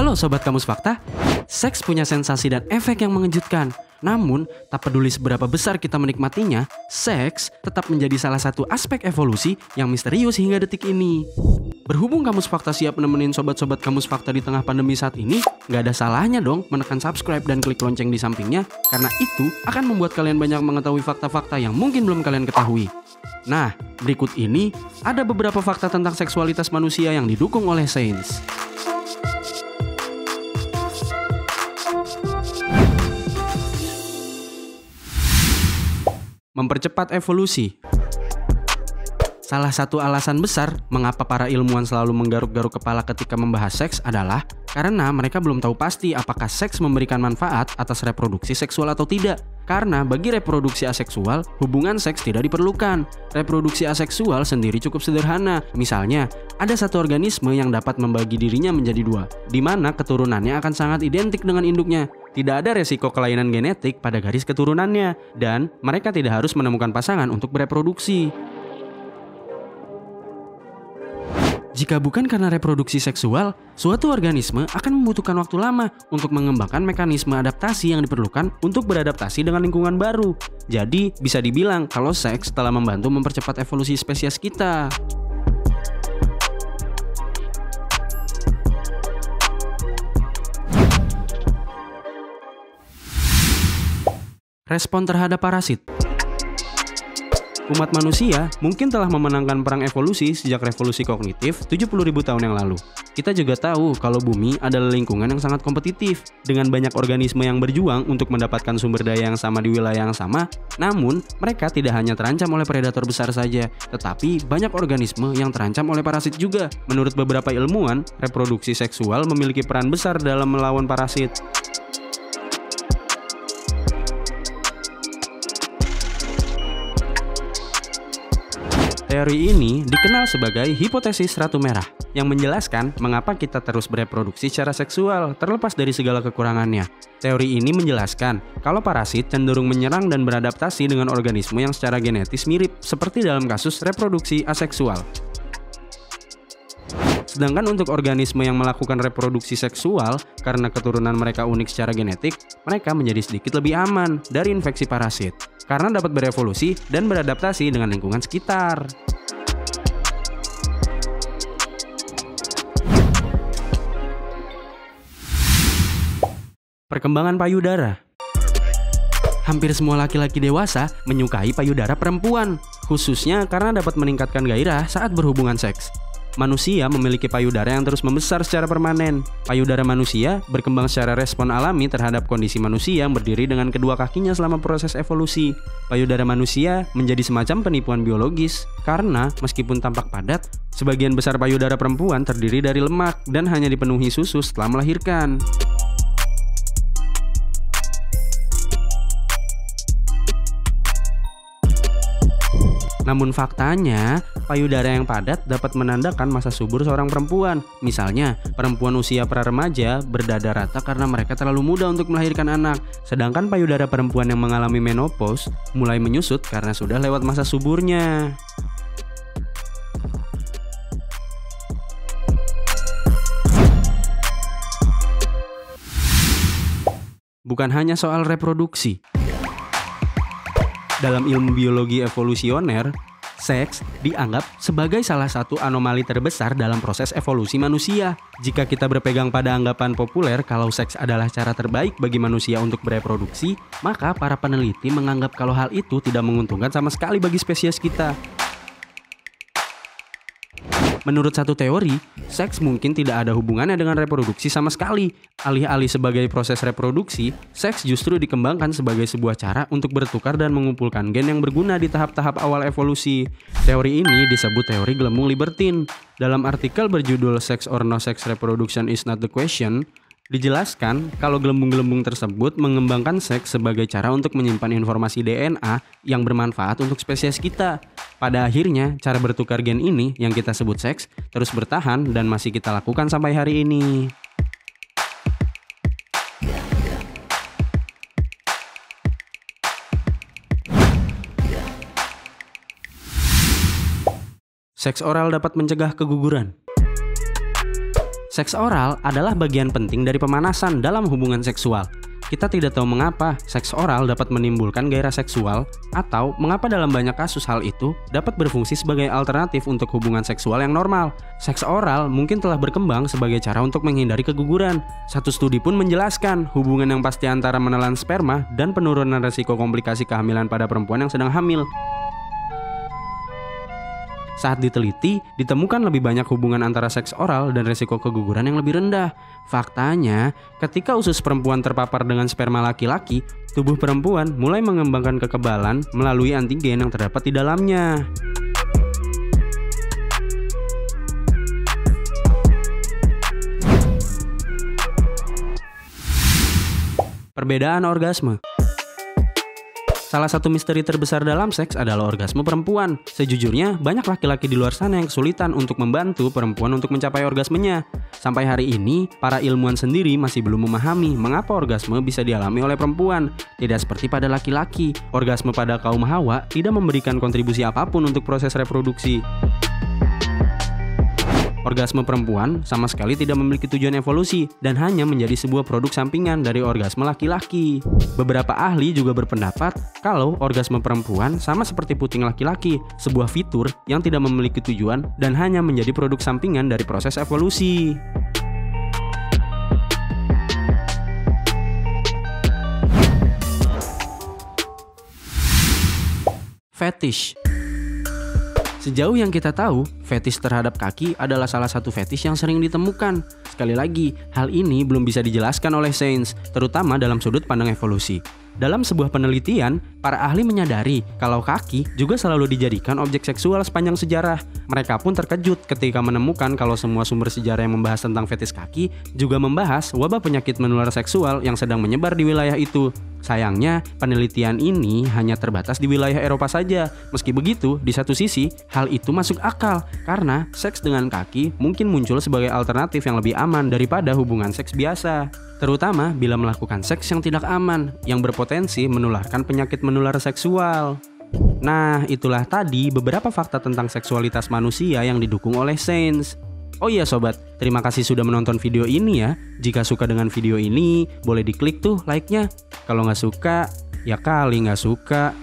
Halo Sobat Kamus Fakta, seks punya sensasi dan efek yang mengejutkan. Namun, tak peduli seberapa besar kita menikmatinya, seks tetap menjadi salah satu aspek evolusi yang misterius hingga detik ini. Berhubung Kamus Fakta siap nemenin sobat-sobat Kamus Fakta di tengah pandemi saat ini, nggak ada salahnya dong menekan subscribe dan klik lonceng di sampingnya, karena itu akan membuat kalian banyak mengetahui fakta-fakta yang mungkin belum kalian ketahui. Nah, berikut ini ada beberapa fakta tentang seksualitas manusia yang didukung oleh sains. Mempercepat evolusi. Salah satu alasan besar mengapa para ilmuwan selalu menggaruk-garuk kepala ketika membahas seks adalah karena mereka belum tahu pasti apakah seks memberikan manfaat atas reproduksi seksual atau tidak. Karena bagi reproduksi aseksual, hubungan seks tidak diperlukan. Reproduksi aseksual sendiri cukup sederhana. Misalnya, ada satu organisme yang dapat membagi dirinya menjadi dua, di mana keturunannya akan sangat identik dengan induknya. Tidak ada resiko kelainan genetik pada garis keturunannya, dan mereka tidak harus menemukan pasangan untuk bereproduksi. Jika bukan karena reproduksi seksual, suatu organisme akan membutuhkan waktu lama untuk mengembangkan mekanisme adaptasi yang diperlukan untuk beradaptasi dengan lingkungan baru. Jadi, bisa dibilang kalau seks telah membantu mempercepat evolusi spesies kita. Respon terhadap parasit. Umat manusia mungkin telah memenangkan perang evolusi sejak revolusi kognitif 70.000 tahun yang lalu. Kita juga tahu kalau bumi adalah lingkungan yang sangat kompetitif, dengan banyak organisme yang berjuang untuk mendapatkan sumber daya yang sama di wilayah yang sama. Namun, mereka tidak hanya terancam oleh predator besar saja, tetapi banyak organisme yang terancam oleh parasit juga. Menurut beberapa ilmuwan, reproduksi seksual memiliki peran besar dalam melawan parasit. Teori ini dikenal sebagai hipotesis ratu merah, yang menjelaskan mengapa kita terus bereproduksi secara seksual terlepas dari segala kekurangannya. Teori ini menjelaskan kalau parasit cenderung menyerang dan beradaptasi dengan organisme yang secara genetis mirip, seperti dalam kasus reproduksi aseksual. Sedangkan untuk organisme yang melakukan reproduksi seksual, karena keturunan mereka unik secara genetik, mereka menjadi sedikit lebih aman dari infeksi parasit, karena dapat berevolusi dan beradaptasi dengan lingkungan sekitar. Perkembangan payudara. Hampir semua laki-laki dewasa menyukai payudara perempuan, khususnya karena dapat meningkatkan gairah saat berhubungan seks. Manusia memiliki payudara yang terus membesar secara permanen. Payudara manusia berkembang secara respon alami terhadap kondisi manusia yang berdiri dengan kedua kakinya selama proses evolusi. Payudara manusia menjadi semacam penipuan biologis, karena meskipun tampak padat, sebagian besar payudara perempuan terdiri dari lemak dan hanya dipenuhi susu setelah melahirkan. Namun faktanya, payudara yang padat dapat menandakan masa subur seorang perempuan. Misalnya, perempuan usia pra-remaja berdada rata karena mereka terlalu muda untuk melahirkan anak. Sedangkan payudara perempuan yang mengalami menopause mulai menyusut karena sudah lewat masa suburnya. Bukan hanya soal reproduksi. Dalam ilmu biologi evolusioner, seks dianggap sebagai salah satu anomali terbesar dalam proses evolusi manusia. Jika kita berpegang pada anggapan populer kalau seks adalah cara terbaik bagi manusia untuk bereproduksi, maka para peneliti menganggap kalau hal itu tidak menguntungkan sama sekali bagi spesies kita. Menurut satu teori, seks mungkin tidak ada hubungannya dengan reproduksi sama sekali. Alih-alih sebagai proses reproduksi, seks justru dikembangkan sebagai sebuah cara untuk bertukar dan mengumpulkan gen yang berguna di tahap-tahap awal evolusi. Teori ini disebut teori gelembung libertine. Dalam artikel berjudul Sex or No Sex Reproduction is Not the Question, dijelaskan kalau gelembung-gelembung tersebut mengembangkan seks sebagai cara untuk menyimpan informasi DNA yang bermanfaat untuk spesies kita. Pada akhirnya, cara bertukar gen ini yang kita sebut seks terus bertahan dan masih kita lakukan sampai hari ini. Seks oral dapat mencegah keguguran. Seks oral adalah bagian penting dari pemanasan dalam hubungan seksual. Kita tidak tahu mengapa seks oral dapat menimbulkan gairah seksual atau mengapa dalam banyak kasus hal itu dapat berfungsi sebagai alternatif untuk hubungan seksual yang normal. Seks oral mungkin telah berkembang sebagai cara untuk menghindari keguguran. Satu studi pun menjelaskan hubungan yang pasti antara menelan sperma dan penurunan resiko komplikasi kehamilan pada perempuan yang sedang hamil. Saat diteliti, ditemukan lebih banyak hubungan antara seks oral dan resiko keguguran yang lebih rendah. Faktanya, ketika usus perempuan terpapar dengan sperma laki-laki, tubuh perempuan mulai mengembangkan kekebalan melalui antigen yang terdapat di dalamnya. Perbedaan orgasme. Salah satu misteri terbesar dalam seks adalah orgasme perempuan. Sejujurnya, banyak laki-laki di luar sana yang kesulitan untuk membantu perempuan untuk mencapai orgasmenya. Sampai hari ini, para ilmuwan sendiri masih belum memahami mengapa orgasme bisa dialami oleh perempuan. Tidak seperti pada laki-laki, orgasme pada kaum Hawa tidak memberikan kontribusi apapun untuk proses reproduksi. Orgasme perempuan sama sekali tidak memiliki tujuan evolusi dan hanya menjadi sebuah produk sampingan dari orgasme laki-laki. Beberapa ahli juga berpendapat kalau orgasme perempuan sama seperti puting laki-laki, sebuah fitur yang tidak memiliki tujuan dan hanya menjadi produk sampingan dari proses evolusi. Fetish. Sejauh yang kita tahu, fetish terhadap kaki adalah salah satu fetish yang sering ditemukan. Sekali lagi, hal ini belum bisa dijelaskan oleh sains, terutama dalam sudut pandang evolusi. Dalam sebuah penelitian, para ahli menyadari kalau kaki juga selalu dijadikan objek seksual sepanjang sejarah. Mereka pun terkejut ketika menemukan kalau semua sumber sejarah yang membahas tentang fetish kaki juga membahas wabah penyakit menular seksual yang sedang menyebar di wilayah itu. Sayangnya, penelitian ini hanya terbatas di wilayah Eropa saja. Meski begitu, di satu sisi, hal itu masuk akal karena seks dengan kaki mungkin muncul sebagai alternatif yang lebih aman daripada hubungan seks biasa. Terutama bila melakukan seks yang tidak aman, yang berpotensi menularkan penyakit menular seksual. Nah, itulah tadi beberapa fakta tentang seksualitas manusia yang didukung oleh sains. Oh iya sobat, terima kasih sudah menonton video ini ya. Jika suka dengan video ini, boleh diklik tuh like-nya. Kalau nggak suka, ya kali nggak suka.